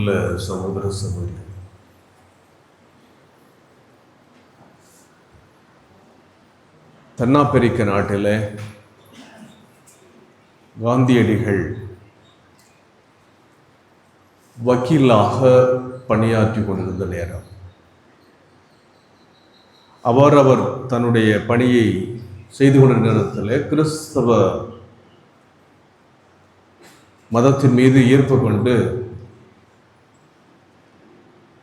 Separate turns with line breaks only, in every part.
அன்புள்ள சகோதர சகோதரி, தென்னாப்பிரிக்க நாட்டில் காந்தியடிகள் வக்கீலாக பணியாற்றி கொண்டிருந்த நேரம், அவர் தன்னுடைய பணியை செய்து கொண்ட நேரத்தில் கிறிஸ்தவ மதத்தின் மீது ஈர்ப்பு கொண்டு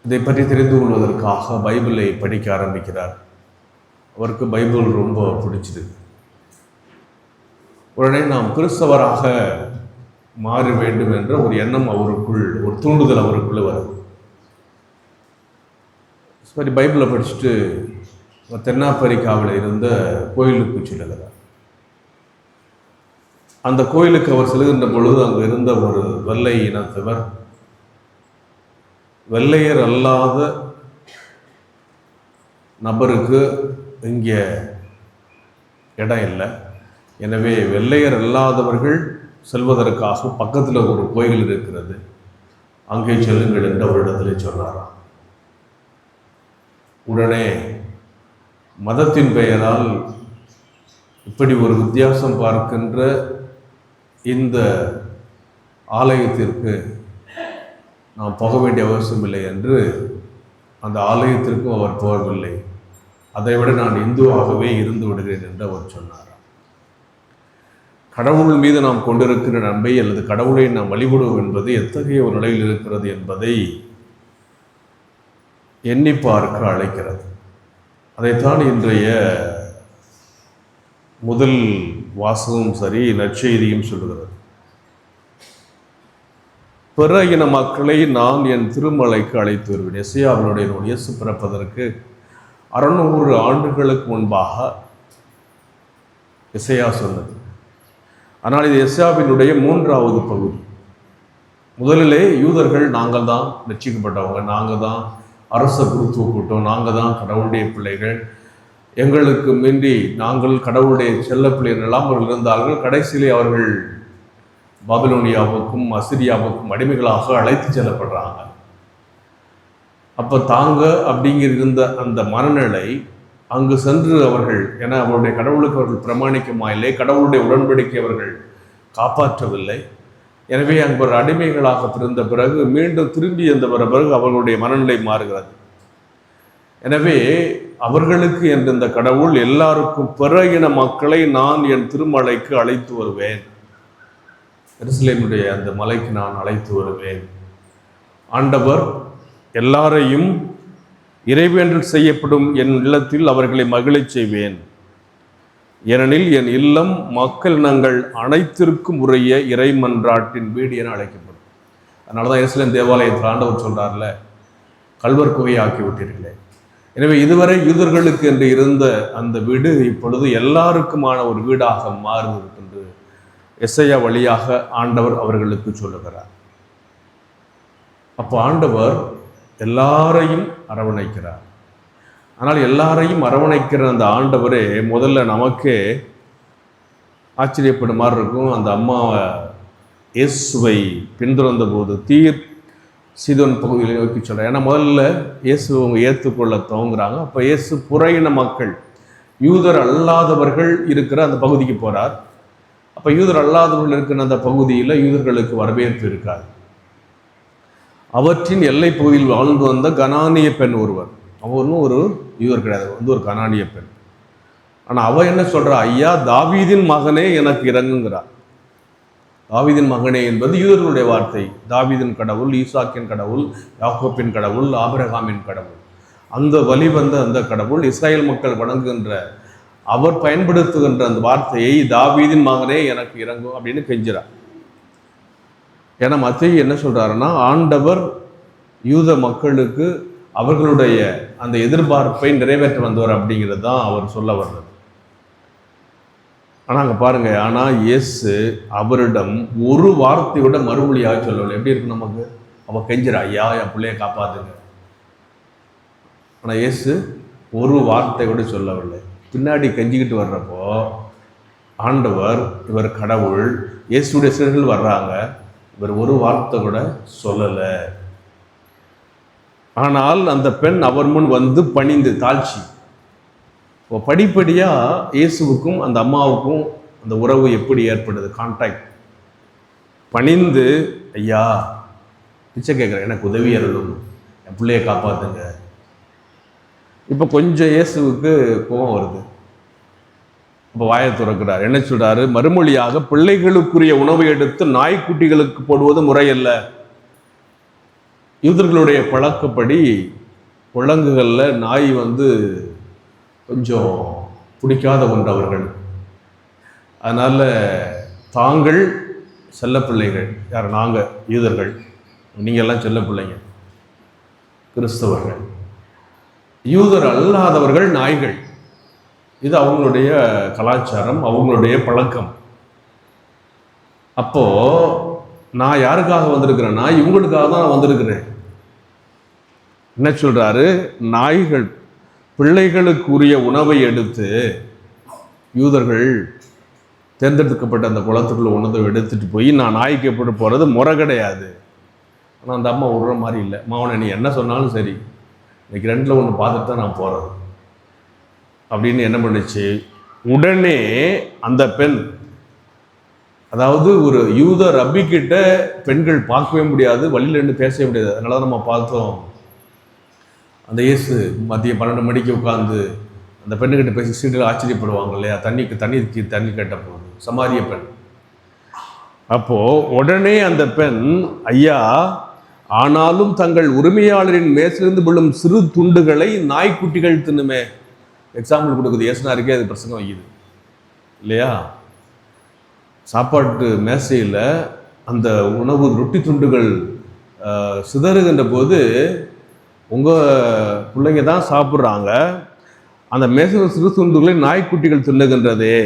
இதை பற்றி தெரிந்து கொள்வதற்காக பைபிளை படிக்க ஆரம்பிக்கிறார். அவருக்கு பைபிள் ரொம்ப பிடிச்சது. உடனே நாம் கிறிஸ்தவராக மாற வேண்டும் என்ற ஒரு எண்ணம் அவருக்குள், ஒரு தூண்டுதல் அவருக்குள்ள வருது. சரி, பைபிளை படிச்சுட்டு தென்னாப்பிரிக்காவில் இருந்த கோயிலுக்கு செல்லுகிறார். அந்த கோயிலுக்கு அவர் செல்கின்ற பொழுது அங்கு இருந்த ஒரு வெள்ளை இனத்தவர், வெள்ளையர் அல்லாத நபருக்கு இங்கே இடம் இல்லை, எனவே வெள்ளையர் அல்லாதவர்கள் செல்வதற்காக பக்கத்தில் ஒரு கோயில் இருக்கிறது, அங்கே செல்லுங்கள் என்று அவரிடத்தில் சொன்னாராம். உடனே மதத்தின் பெயரால் இப்படி ஒரு வித்தியாசம் பார்க்கின்ற இந்த ஆலயத்திற்கு நாம் போக வேண்டிய அவசியம் இல்லை என்று அந்த ஆலயத்திற்கும் அவர் போகவில்லை. அதை விட நான் இந்துவாகவே இருந்து விடுகிறேன் என்று அவர் சொன்னார். கடவுள் மீது நாம் கொண்டிருக்கிற நன்மை அல்லது கடவுளை நாம் வழிபடுவோம் என்பது எத்தகைய ஒரு நிலையில் இருக்கிறது என்பதை எண்ணி பார்க்க அழைக்கிறது. அதைத்தான் இன்றைய முதல் வாசகமும் சரி, நற்செய்தியும் சொல்லுகிறது. பிற இன மக்களை நான் என் திருமலைக்கு அழைத்து வருவேன். எசையாவினுடைய இயேசு பிறப்பதற்கு 600 ஆண்டுகளுக்கு முன்பாக எசையா சொன்னது. ஆனால் இது எசையாவினுடைய 3வது பகுதி. முதலிலே யூதர்கள் நாங்கள் தான் ரட்சிக்கப்பட்டவங்க, நாங்கள் தான் அரச குருத்துவ கூட்டம், நாங்கள் தான் கடவுளுடைய பிள்ளைகள், எங்களுக்கு மின்றி நாங்கள் கடவுளுடைய செல்ல பிள்ளைகள் எல்லாம் அவர்கள் இருந்தார்கள். கடைசியிலே அவர்கள் பாபிலோனியாவுக்கும் அசிரியாவுக்கும் அடிமைகளாக அழைத்து செல்லப்படுறாங்க. அப்போ தாங்க அப்படிங்கிற இருந்த அந்த மனநிலை அங்கு சென்று அவர்கள், ஏன்னா அவருடைய கடவுளுக்கு அவர்கள் பிரமாணிக்கமா இல்லை, கடவுளுடைய உடன்படிக்கை அவர்கள் காப்பாற்றவில்லை. எனவே அங்கு ஒரு அடிமைகளாக பிறந்த பிறகு மீண்டும் திரும்பி அந்த பிறகு அவர்களுடைய மனநிலை மாறுகிறது. எனவே அவர்களுக்கு என்ற இந்த கடவுள் எல்லாருக்கும் பிற இன மக்களை நான் என் திருமலைக்கு அழைத்து வருவேன், எருசலேமுடைய அந்த மலைக்கு நான் அழைத்து வருவேன். ஆண்டவர் எல்லாரையும் இறைவேண்டல் செய்யப்படும் என் இல்லத்தில் அவர்களை மகிழச் செய்வேன், ஏனெனில் என் இல்லம் மக்கள் இனங்கள் அனைத்திற்கும் உரிய இறைமன்றாட்டின் வீடு என அழைக்கப்படும். அதனால தான் எருசலேம் தேவாலயத்தில் ஆண்டவர் சொல்றார்ல, கல்வர் குகையை ஆக்கி விட்டீர்களே. எனவே இதுவரை யூதர்களுக்கு என்று இருந்த அந்த வீடு இப்பொழுது எல்லாருக்குமான ஒரு வீடாக மாறுகிறது என்று எசையா வழியாக ஆண்டவர் அவர்களுக்கு சொல்லுகிறார். அப்போ ஆண்டவர் எல்லாரையும் அரவணைக்கிறார். ஆனால் எல்லாரையும் அரவணைக்கிற அந்த ஆண்டவரே முதல்ல நமக்கே ஆச்சரியப்படும் மாதிரி இருக்கும். அந்த அம்மாவை இயேசுவை பின்தொடர்ந்த போது சீதோன் பகுதியில் நோக்கி சொல்கிறார். ஏன்னா முதல்ல இயேசு அவங்க ஏற்றுக்கொள்ள துவங்குறாங்க. அப்போ இயேசு புற இன மக்கள், யூதர் அல்லாதவர்கள் இருக்கிற அந்த பகுதிக்கு போகிறார். அப்போ யூதர் அல்லாதவர்கள் இருக்கிற அந்த பகுதியில் யூதர்களுக்கு வரவேற்பு இருக்காது. அவற்றின் எல்லை பகுதியில் வாழ்ந்து வந்த கனானிய பெண் ஒருவர், அவரும் ஒரு யூதர் கிடையாது, வந்து ஒரு கனானிய பெண். ஆனால் அவ என்ன சொல்றா, ஐயா தாவீதின் மகனே எனக்கு இறங்குங்கிறார். தாவீதின் மகனே என்பது யூதர்களுடைய வார்த்தை. தாவீதின் கடவுள், ஈசாக்கின் கடவுள், யாக்கோப்பின் கடவுள், ஆபிரகாமின் கடவுள், அந்த வழி வந்த அந்த கடவுள், இஸ்ராயல் மக்கள் வணங்குகின்ற அவர் பயன்படுத்துகின்ற அந்த வார்த்தையை தாவீதின் மகனே எனக்கு இறங்கும் அப்படின்னு கெஞ்சுறார். ஏன்னா மத்தேயு என்ன சொல்றாருன்னா, ஆண்டவர் யூத மக்களுக்கு அவர்களுடைய அந்த எதிர்பார்ப்பை நிறைவேற்ற வந்தவர் அப்படிங்கிறது தான் அவர் சொல்ல வர்றது. ஆனால் அங்கே பாருங்க, ஆனால் இயேசு அவரிடம் ஒரு வார்த்தையோட மறுமொழியாக சொல்லவில்லை. எப்படி இருக்கு நமக்கு? அவன் கெஞ்சிரா, ஐயா என் பிள்ளைய காப்பாத்துங்க. ஆனால் இயேசு ஒரு வார்த்தை கூட சொல்லவில்லை. பின்னாடி கெஞ்சிக்கிட்டு வர்றப்போ ஆண்டவர், இவர் கடவுள், இயேசுடைய சீடர்கள் வர்றாங்க, இவர் ஒரு வார்த்தை கூட சொல்லலை. ஆனால் அந்த பெண் அவர் முன் வந்து பணிந்து தாழ்ச்சி. இப்போ படிப்படியாக இயேசுவுக்கும் அந்த அம்மாவுக்கும் அந்த உறவு எப்படி ஏற்படுது, கான்டாக்ட். பணிந்து, ஐயா பிச்சை கேட்குறேன், எனக்கு உதவி அருளும், என் பிள்ளையை காப்பாற்றுங்க. இப்போ கொஞ்சம் இயேசுவுக்கு கோபம் வருது. இப்போ வாயை துறக்கிறார். என்ன சொல்றாரு? மறுமொழியாக, பிள்ளைகளுக்குரிய உணவை எடுத்து நாய்க்குட்டிகளுக்கு போடுவது முறையல்ல. யூதர்களுடைய பழக்கப்படி குழங்குகளில் நாய் கொஞ்சம் பிடிக்காத ஒன்றவர்கள். அதனால் தாங்கள் செல்ல பிள்ளைகள், யார்? நாங்கள் யூதர்கள், நீங்கள்லாம் செல்ல பிள்ளைங்க கிறிஸ்தவர்கள். யூதர் அல்லாதவர்கள் நாய்கள். இது அவங்களுடைய கலாச்சாரம், அவங்களுடைய பழக்கம். அப்போ நான் யாருக்காக வந்திருக்கிறேன்னா இவங்களுக்காக தான் வந்திருக்கிறேன். என்ன சொல்றாரு? நாய்கள் பிள்ளைகளுக்குரிய உணவை எடுத்து, யூதர்கள் தேர்ந்தெடுக்கப்பட்ட அந்த குளத்துக்குள்ள உணவை எடுத்துட்டு போய் நான் நாய்க்கு எப்படி போகிறது முறை கிடையாது. ஆனால் அந்த அம்மா விடுற மாதிரி இல்லை. மாவனை நீ என்ன சொன்னாலும் சரி, இன்னைக்கு ரெண்டில் ஒன்று பார்த்துட்டு தான் நான் போகிறது அப்படின்னு என்ன பண்ணுச்சு? உடனே அந்த பெண், அதாவது ஒரு யூத ரப்பிக்கிட்ட பெண்கள் பார்க்கவே முடியாது, வழியில் இருந்து பேசவே முடியாது. அதனால தான் நம்ம பார்த்தோம், அந்த இயேசு மதியம் 12 மணிக்கு உட்காந்து அந்த பெண்ணுக்கிட்ட பேசி சீட்டில் ஆச்சரியப்படுவாங்க இல்லையா, தண்ணி கேட்ட போது, சமாரிய பெண். அப்போது உடனே அந்த பெண், ஐயா, ஆனாலும் தங்கள் உரிமையாளரின் மேசிலிருந்து விழும் சிறு துண்டுகளை நாய்க்குட்டிகள் தின்னுமே. எக்ஸாம்பிள் கொடுக்குது, இயேசுனாருக்கே அது பிரசங்கம் வைக்குது இல்லையா? சாப்பாட்டு மேசையில் அந்த உணவு ரொட்டி துண்டுகள் சிதறுகின்ற போது உங்கள் பிள்ளைங்க தான் சாப்பிட்றாங்க, அந்த மேசையில் சிறு துண்டுகளை நாய்க்குட்டிகள் தின்னுகின்றதே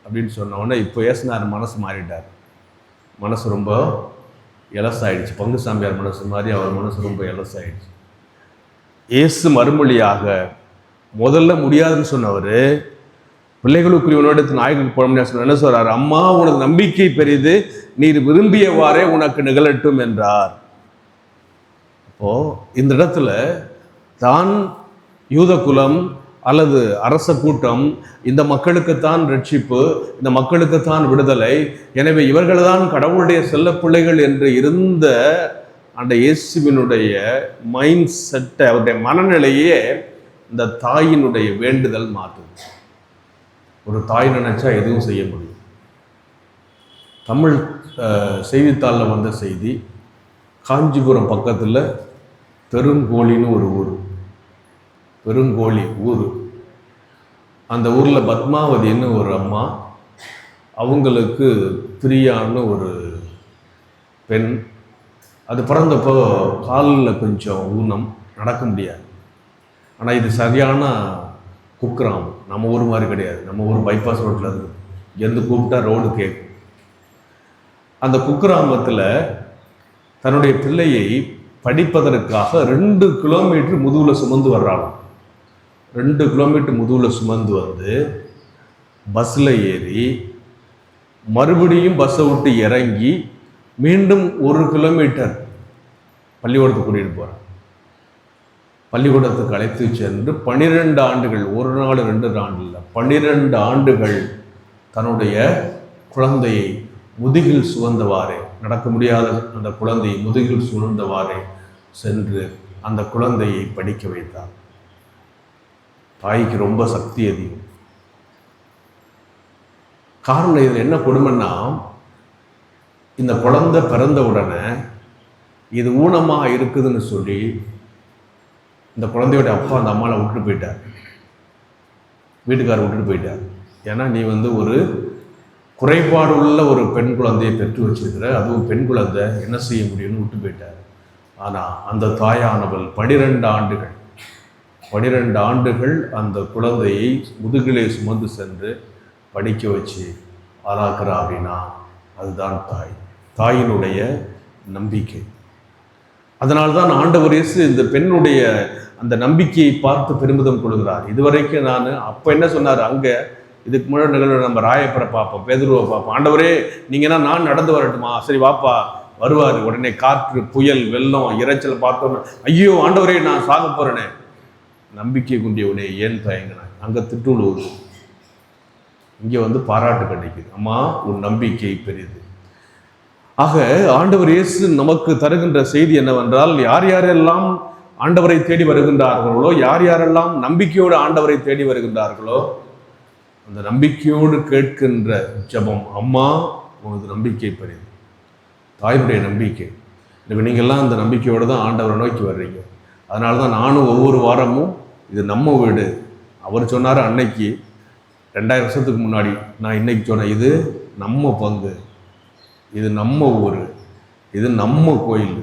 அப்படின்னு சொன்னோடனே இப்போ இயேசுனார் மனசு மாறிட்டார். மனசு ரொம்ப எலசாயிடுச்சு. பங்கு சாமியார் மனசு மாதிரி அவர் மனசு ரொம்ப எலசாயிடுச்சு. இயேசு மறுமொழியாக, முதல்ல முடியாதுன்னு சொன்னவர் பிள்ளைகளுக்குரிய உணவெடுத்து நாய்களுக்கு போட முடியாது சொன்ன என்ன சொல்றாரு? அம்மா, உனக்கு நம்பிக்கை பெரிது, நீர் விரும்பியவாறே உனக்கு நிகழட்டும் என்றார். அப்போ இந்த இடத்துல தான் யூத குலம் அல்லது அரச கூட்டம், இந்த மக்களுக்குத்தான் ரட்சிப்பு, இந்த மக்களுக்குத்தான் விடுதலை, எனவே இவர்கள் தான் கடவுளுடைய செல்ல பிள்ளைகள் என்று இருந்த அந்த இயேசுவினுடைய மைண்ட் செட்டை, அவருடைய மனநிலையே இந்த தாயினுடைய வேண்டுதல் மாற்றுது. ஒரு தாய் நினைச்சா எதுவும் செய்ய முடியும். தமிழ் செய்தித்தாளில் வந்த செய்தி, காஞ்சிபுரம் பக்கத்தில் பெருங்கோழின்னு ஒரு ஊர், பெருங்கோழி ஊர். அந்த ஊரில் பத்மாவதின்னு ஒரு அம்மா, அவங்களுக்கு பிரியான்னு ஒரு பெண். அது பிறந்தப்போ காலில் கொஞ்சம் ஊனம், நடக்க முடியாது. ஆனால் இது சரியான குக்கிராமம், நம்ம ஊர் மாதிரி கிடையாது. நம்ம ஊர் பைபாஸ் ரோட்டில் இருக்குது, எந்த கூப்பிட்டா ரோடு கேட்கும். அந்த குக்கிராமத்தில் தன்னுடைய பிள்ளையை படிப்பதற்காக 2 கிலோமீட்டர் முதுகில் சுமந்து வர்றாங்க. 2 கிலோமீட்டர் முதுகில் சுமந்து வந்து பஸ்ஸில் ஏறி மறுபடியும் பஸ்ஸை விட்டு இறங்கி மீண்டும் 1 கிலோமீட்டர் பள்ளிக்கூடத்துக்கு கூட்டிகிட்டு போகிறாங்க. பள்ளிக்கூடத்துக்கு அழைத்து சென்று 12 ஆண்டுகள், ஒரு நாள் 2 ஆண்டு இல்லை, 12 ஆண்டுகள் தன்னுடைய குழந்தையை முதுகில் சுமந்தவாறே, நடக்க முடியாத அந்த குழந்தையை முதுகில் சுமந்தவாறே சென்று அந்த குழந்தையை படிக்க வைத்தார். தாய்க்கு ரொம்ப சக்தி அதிகம். காரணம் இதில் என்ன கொடுமைன்னா, இந்த குழந்தை பிறந்த உடனே இது ஊனமாக இருக்குதுன்னு சொல்லி இந்த குழந்தையோட அப்பா அந்த அம்மாவை விட்டுட்டு போயிட்டார், வீட்டுக்காரர் விட்டுட்டு போயிட்டார். ஏன்னா நீ ஒரு குறைபாடு உள்ள ஒரு பெண் குழந்தையை பெற்று வச்சிருக்கிற, அதுவும் பெண் குழந்தை, என்ன செய்ய முடியும்னு விட்டு போயிட்டார். ஆனால் அந்த தாயானவள் 12 ஆண்டுகள் அந்த குழந்தையை முதுகிலே சுமந்து சென்று படிக்க வச்சு ஆளாக்குறா அப்படின்னா அதுதான் தாயினுடைய நம்பிக்கை. அதனால்தான் ஆண்டவர் இயேசு இந்த பெண்ணுடைய அந்த நம்பிக்கையை பார்த்து பெருமிதம் கொள்கிறார். இதுவரைக்கும் நான் அப்போ என்ன சொன்னார், அங்கே இதுக்கு முன்னாடி நிகழ்வு நம்ம ராயப்பரை பார்ப்போம், பேதுருவை பார்ப்போம். ஆண்டவரே நீங்கன்னா நான் நடந்து வரட்டுமா? சரி வாப்பா, வருவார். உடனே காற்று, புயல், வெள்ளம், இரைச்சல் பார்த்தோன்னா, ஐயோ ஆண்டவரே நான் சாக போறேனே, நம்பிக்கை குண்டியவனே ஏன் தயங்கினாய்? அங்கே திட்டு விழுவுது, இங்கே வந்து பாராட்டு கிடைக்குது. அம்மா உன் நம்பிக்கை பெரிது. ஆக ஆண்டவர் இயேசு நமக்கு தருகின்ற செய்தி என்னவென்றால், யார் யாரெல்லாம் ஆண்டவரை தேடி வருகின்றார்களோ, யார் யாரெல்லாம் நம்பிக்கையோடு ஆண்டவரை தேடி வருகின்றார்களோ, அந்த நம்பிக்கையோடு கேட்கின்ற ஜெபம், அம்மா உனது நம்பிக்கை பெரிது, தாயினுடைய நம்பிக்கை. இப்போ நீங்கள்லாம் அந்த நம்பிக்கையோடு தான் ஆண்டவரை நோக்கி வர்றீங்க. அதனால தான் நானும் ஒவ்வொரு வாரமும் இது நம்ம வீடு, அவர் சொன்னார் அன்னைக்கு 2000 வருஷத்துக்கு முன்னாடி, நான் இன்னைக்கு சொன்னேன் இது நம்ம பங்கு, இது நம்ம ஊர், இது நம்ம கோயில்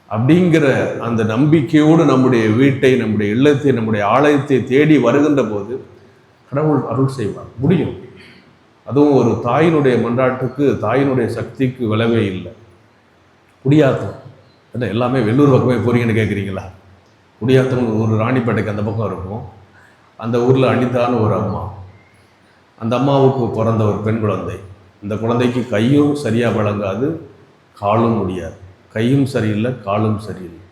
அப்படிங்கிற அந்த நம்பிக்கையோடு நம்முடைய வீட்டை, நம்முடைய இல்லத்தை, நம்முடைய ஆலயத்தை தேடி வருகின்ற போது கடவுள் அருள் செய்வார். முடியும். அதுவும் ஒரு தாயினுடைய மன்றாட்டுக்கு, தாயினுடைய சக்திக்கு விளைவே இல்லை. குடியாத்தம் என்ன எல்லாமே வெள்ளூர் பக்கமே போறீங்கன்னு கேட்குறீங்களா? குடியாத்தம் ஒரு ராணிப்பேட்டைக்கு அந்த பக்கம் இருக்கும். அந்த ஊரில் அனிதான்னு ஒரு அம்மா, அந்த அம்மாவுக்கு பிறந்த ஒரு பெண் குழந்தை. இந்த குழந்தைக்கு கையும் சரியாக வழங்காது, காலும் முடியாது. கையும் சரியில்லை, காலும் சரியில்லை.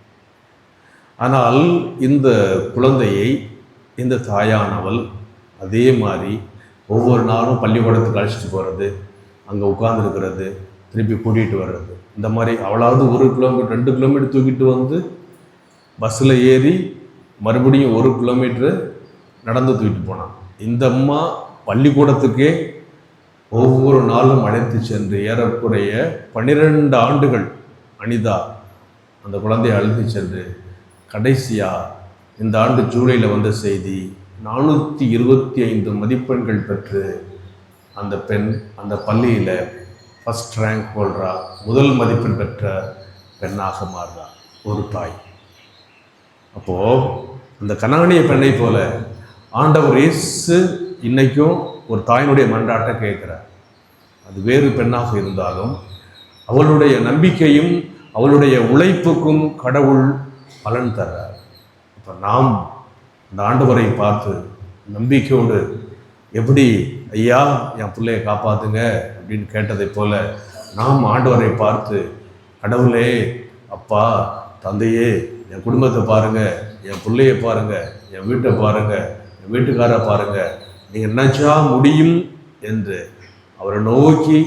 ஆனால் இந்த குழந்தையை இந்த தாயானவள் அதே மாதிரி ஒவ்வொரு நாளும் பள்ளிக்கூடத்துக்கு அழைச்சிட்டு போகிறது, அங்கே உட்கார்ந்துருக்கிறது, திருப்பி கூட்டிகிட்டு வர்றது, இந்த மாதிரி அவளாவது 1 கிலோமீட்டர் 2 கிலோமீட்டர் தூக்கிட்டு வந்து பஸ்ஸில் ஏறி மறுபடியும் 1 கிலோமீட்டரு நடந்து தூக்கிட்டு போனான். இந்த அம்மா பள்ளிக்கூடத்துக்கே ஒவ்வொரு நாளும் அழைத்து சென்று ஏறக்குறைய 12 ஆண்டுகள் அனிதா அந்த குழந்தையை அழைத்து சென்று கடைசியாக இந்த ஆண்டு ஜூலையில் வந்த செய்தி, 425 மதிப்பெண்கள் பெற்று அந்த பெண் அந்த பள்ளியில் ஃபஸ்ட் ரேங்க் ஹோல்டரா, முதல் மதிப்பெண் பெற்ற பெண்ணாக மாறுறா ஒரு தாய். அப்போது அந்த கனானிய பெண்ணை போல ஆண்டவர் இயேசு இன்னைக்கும் ஒரு தாயினுடைய மன்றாட்டை கேட்கிறார். அது வேறு பெண்ணாக இருந்தாலும் அவளுடைய நம்பிக்கையும் அவளுடைய உழைப்புக்கும் கடவுள் பலன் தர்றார். இப்போ நாம் அந்த ஆண்டவரை பார்த்து நம்பிக்கையோடு எப்படி ஐயா என் பிள்ளையை காப்பாற்றுங்க அப்படின்னு கேட்டதை போல நாம் ஆண்டவரை பார்த்து, கடவுளே, அப்பா, தந்தையே, என் குடும்பத்தை பாருங்கள், என் பிள்ளையை பாருங்கள், என் வீட்டை பாருங்கள், என் வீட்டுக்காரை பாருங்கள், நீங்கள் நினச்சா முடியும் என்று அவரை நோக்கி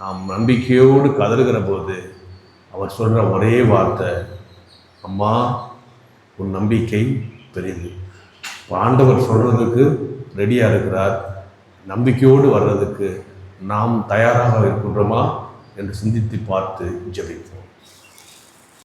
நாம் நம்பிக்கையோடு கதறுகிற போது அவர் சொல்கிற ஒரே வார்த்தை, அம்மா உன் நம்பிக்கை பெரிது. ஆண்டவர் சொல்கிறதுக்கு ரெடியாக இருக்கிறார். நம்பிக்கையோடு வர்றதுக்கு நாம் தயாராக இருக்கின்றோமா என்று சிந்தித்து பார்த்து ஜெபிப்போம்.